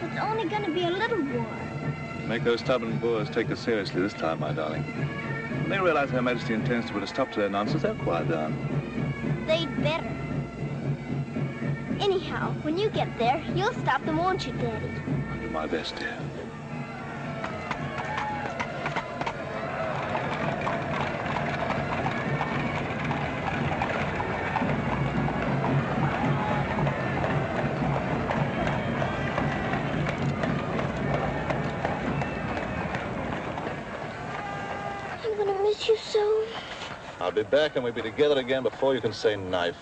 It's only going to be a little war. Make those stubborn Boers take us seriously this time, my darling. When they realize Her Majesty intends to put a stop to their nonsense, they'll quiet down. They'd better. Anyhow, when you get there, you'll stop them, won't you, Daddy? I'll do my best, dear. You so. I'll be back and we'll be together again before you can say knife.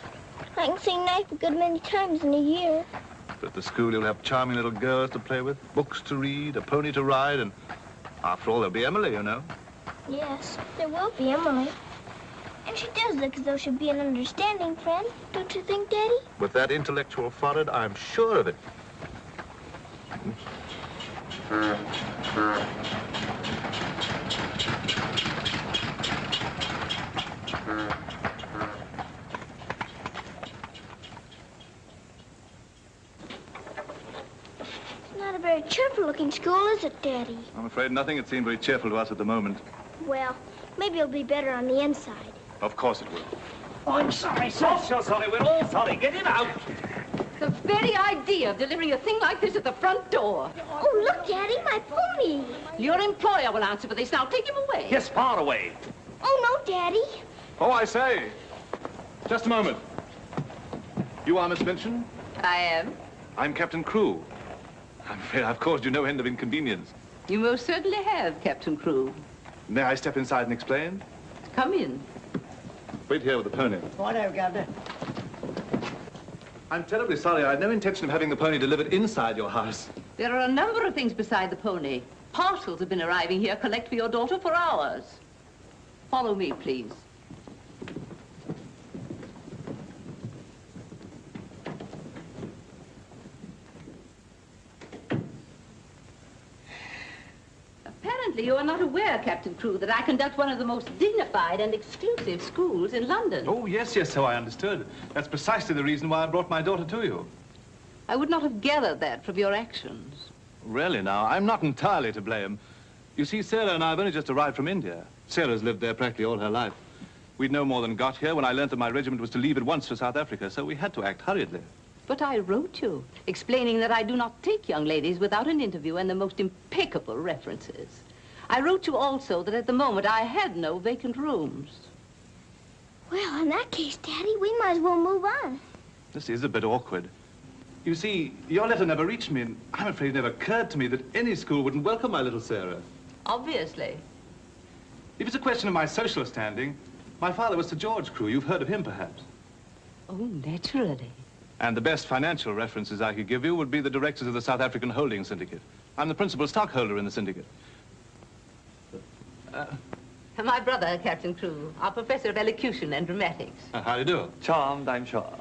I can say knife a good many times in a year. But at the school you'll have charming little girls to play with, books to read, a pony to ride, and after all there'll be Emily, you know. Yes, there will be Emily. And she does look as though she'd be an understanding friend, don't you think, Daddy? With that intellectual forehead, I'm sure of it. Not a very cheerful-looking school, is it, Daddy? I'm afraid nothing had seemed very cheerful to us at the moment. Well, maybe it'll be better on the inside. Of course it will. Oh, I'm sorry, sir. Oh, so sorry. We're all sorry. Get him out. The very idea of delivering a thing like this at the front door. Oh, look, Daddy, my pony. Your employer will answer for this. Now, take him away. Yes, far away. Oh, no, Daddy. Oh, I say. Just a moment. You are Miss Minchin? I am. I'm Captain Crewe. I'm afraid I've caused you no end of inconvenience. You most certainly have, Captain Crewe. May I step inside and explain? Come in. Wait here with the pony. Whatever, Governor. I'm terribly sorry. I had no intention of having the pony delivered inside your house. There are a number of things beside the pony. Parcels have been arriving here, collect for your daughter for hours. Follow me, please. Apparently, you are not aware, Captain Crewe, that I conduct one of the most dignified and exclusive schools in London. Oh, yes, so I understood. That's precisely the reason why I brought my daughter to you. I would not have gathered that from your actions. Really, now, I'm not entirely to blame. You see, Sarah and I have only just arrived from India. Sarah's lived there practically all her life. We'd no more than got here when I learned that my regiment was to leave at once for South Africa, so we had to act hurriedly. But I wrote you, explaining that I do not take young ladies without an interview and the most impeccable references. I wrote you also that at the moment I had no vacant rooms. Well, in that case, Daddy, we might as well move on. This is a bit awkward. You see, your letter never reached me, and I'm afraid it never occurred to me that any school wouldn't welcome my little Sarah. Obviously. If it's a question of my social standing, my father was Sir George Crewe. You've heard of him, perhaps. Oh, naturally. And the best financial references I could give you would be the directors of the South African Holding Syndicate. I'm the principal stockholder in the syndicate. My brother, Captain Crewe, our professor of elocution and dramatics. How do you do? Charmed, I'm sure.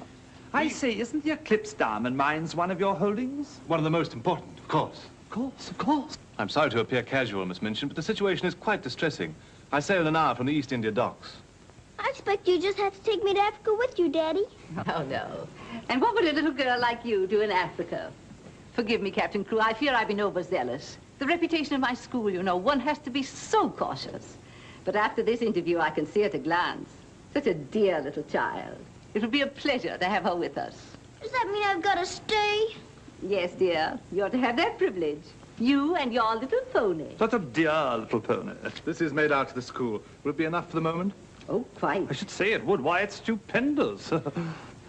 I say, isn't the Eclipse Diamond Mines one of your holdings? One of the most important, of course. Of course, of course. I'm sorry to appear casual, Miss Minchin, but the situation is quite distressing. I sail in an hour from the East India docks. I expect you just have to take me to Africa with you, Daddy. Oh, no. And what would a little girl like you do in Africa? Forgive me, Captain Crewe. I fear I've been overzealous. The reputation of my school, you know, one has to be so cautious. But after this interview, I can see at a glance. Such a dear little child. It would be a pleasure to have her with us. Does that mean I've got to stay? Yes, dear. You're to have that privilege. You and your little pony. Such a dear little pony. This is made out to the school. Will it be enough for the moment? Oh, quite. I should say it would. Why, it's stupendous.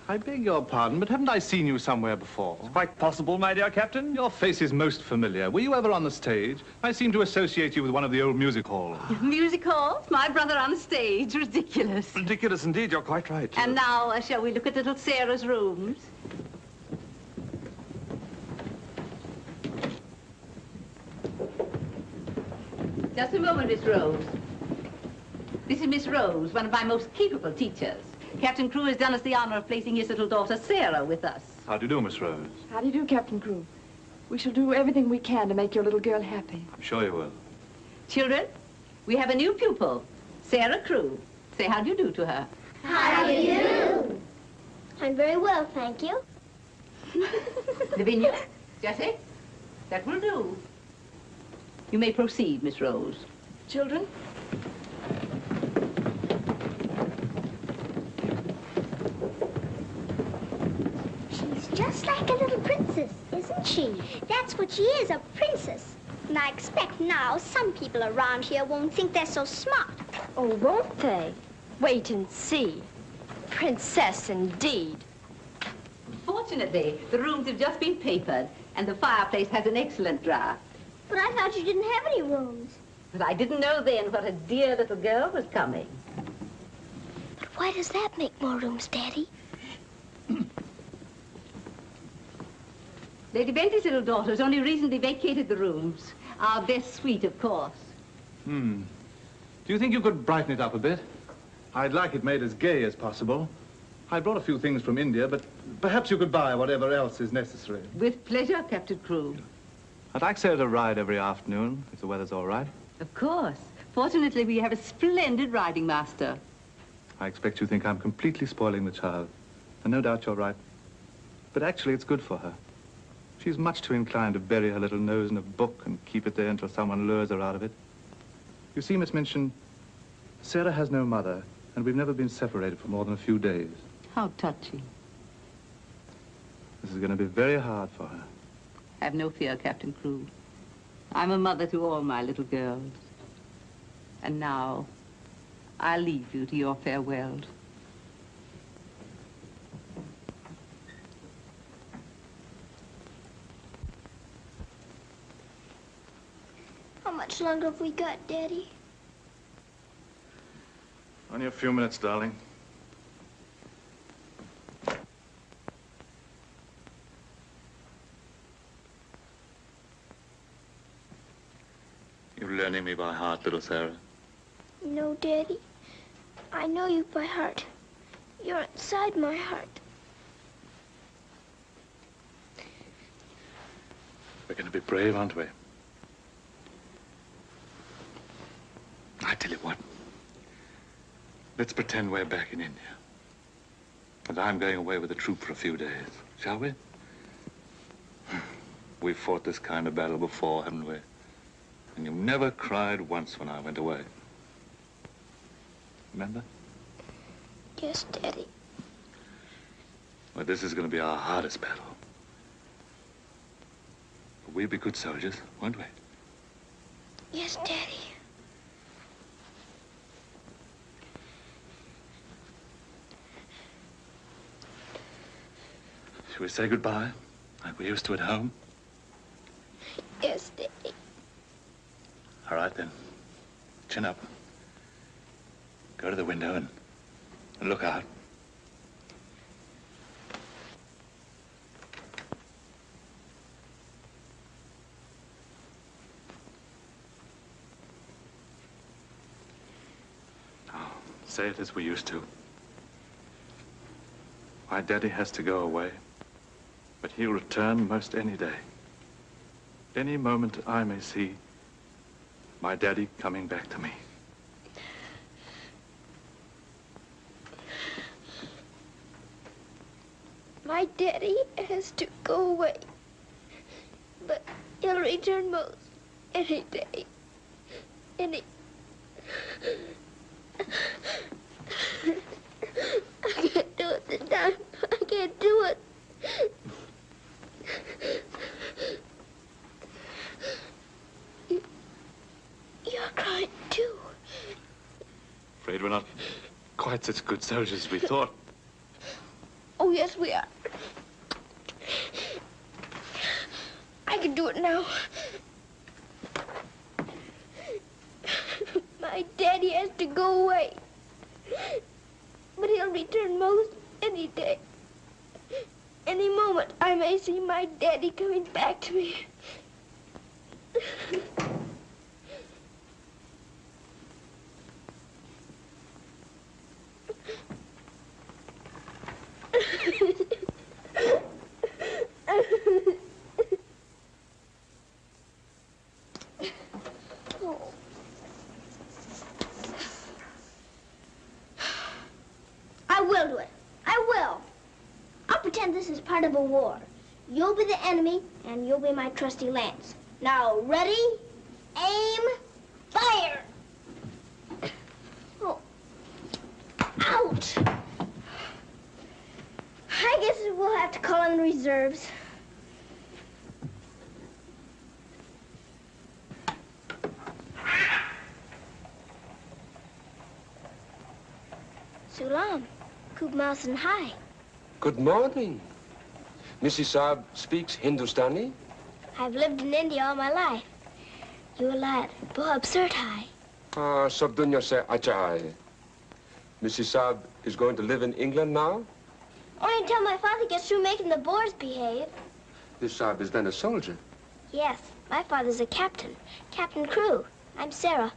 I beg your pardon, but haven't I seen you somewhere before? It's quite possible, my dear Captain. Your face is most familiar. Were you ever on the stage? I seem to associate you with one of the old music halls. Music halls? My brother on stage? Ridiculous. Ridiculous indeed. You're quite right. And now, shall we look at little Sarah's rooms? Just a moment, Miss Rose. This is Miss Rose, one of my most capable teachers. Captain Crewe has done us the honor of placing his little daughter, Sarah, with us. How do you do, Miss Rose? How do you do, Captain Crewe? We shall do everything we can to make your little girl happy. I'm sure you will. Children, we have a new pupil, Sarah Crewe. Say how do you do to her. How do you do? I'm very well, thank you. Lavinia, Jessie, That will do. You may proceed, Miss Rose. Children? She's just like a little princess, isn't she? That's what she is, a princess. And I expect now some people around here won't think they're so smart. Oh, won't they? Wait and see. Princess indeed. Fortunately, the rooms have just been papered, and the fireplace has an excellent draft. But I thought you didn't have any rooms. But I didn't know then what a dear little girl was coming. But why does that make more rooms, Daddy? Lady Bentley's little daughter has only recently vacated the rooms. Our best suite, of course. Do you think you could brighten it up a bit? I'd like it made as gay as possible. I brought a few things from India, but perhaps you could buy whatever else is necessary. With pleasure, Captain Crewe. I'd like Sarah to ride every afternoon, if the weather's all right. Of course. Fortunately, we have a splendid riding master. I expect you think I'm completely spoiling the child. And no doubt you're right. But actually, it's good for her. She's much too inclined to bury her little nose in a book and keep it there until someone lures her out of it. You see, Miss Minchin, Sarah has no mother, and we've never been separated for more than a few days. How touching. This is going to be very hard for her. Have no fear, Captain Crewe. I'm a mother to all my little girls. And now, I'll leave you to your farewells. How much longer have we got, Daddy? Only a few minutes, darling. You're learning me by heart, little Sarah. No, Daddy. I know you by heart. You're inside my heart. We're going to be brave, aren't we? I tell you what. Let's pretend we're back in India. And I'm going away with the troop for a few days. Shall we? We've fought this kind of battle before, haven't we? And you never cried once when I went away. Remember? Yes, Daddy. Well, this is going to be our hardest battle. But we'll be good soldiers, won't we? Yes, Daddy. Shall we say goodbye, like we used to at home? Yes, Daddy. All right, then. Chin up. Go to the window and look out. Now, say it as we used to. My daddy has to go away, but he'll return most any day. Any moment I may see my daddy coming back to me. My daddy has to go away, but he'll return most any day. I can't do it this time. I can't do it. You're crying too. Afraid we're not quite such good soldiers as we thought. Oh, yes, we are. I can do it now. My daddy has to go away, but he'll return most any day. Any moment, I may see my daddy coming back to me. I will do it. I will. I'll pretend this is part of a war. You'll be the enemy, and you'll be my trusty lance. Now, ready, aim, fire! Oh. Ouch! I guess we'll have to call in reserves. Sulam, Kubmas and Hai. Good morning. Mrs. Saab speaks Hindustani? I've lived in India all my life. You a lad, बहुत absurd hai. Sab dunya se acha hai. Mrs. Saab is going to live in England now? Only until my father gets through making the Boers behave. This Saab is then a soldier. Yes, my father's a captain. Captain Crew. I'm Sarah.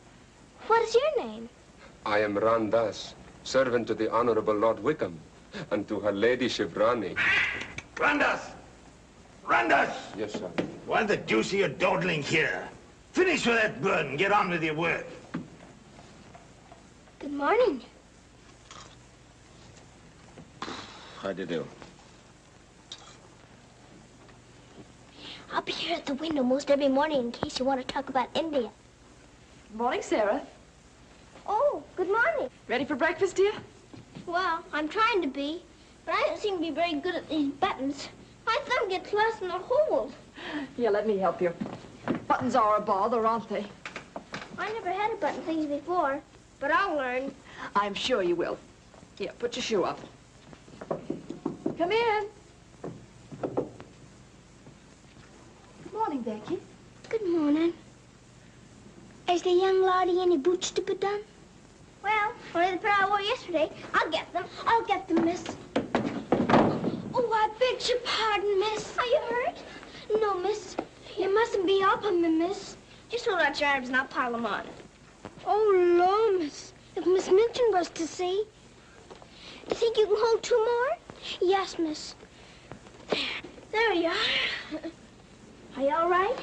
What is your name? I am Ran Das, servant to the Honorable Lord Wickham, and to her ladyship Rani. Randas! Randas! Yes, sir. Why the deuce are you dawdling here? Finish with that bird and get on with your work. Good morning. How do you do? I'll be here at the window most every morning in case you want to talk about India. Morning, Sarah. Oh, good morning. Ready for breakfast, dear? Well, I'm trying to be, but I don't seem to be very good at these buttons. My thumb gets lost in the holes. Here, let me help you. Buttons are a bother, aren't they? I never had to button things before, but I'll learn. I'm sure you will. Here, put your shoe up. Come in. Good morning, Becky. Good morning. Is the young laddie any boots to put on? Well, only the pair I wore yesterday. I'll get them. I'll get them, miss. Oh, I beg your pardon, miss. Are you hurt? No, miss. You mustn't be up on me, miss. Just hold out your arms and I'll pile them on. Oh, Lord, miss. If Miss Minton was to see. Do you think you can hold two more? Yes, miss. There you are. Are you all right?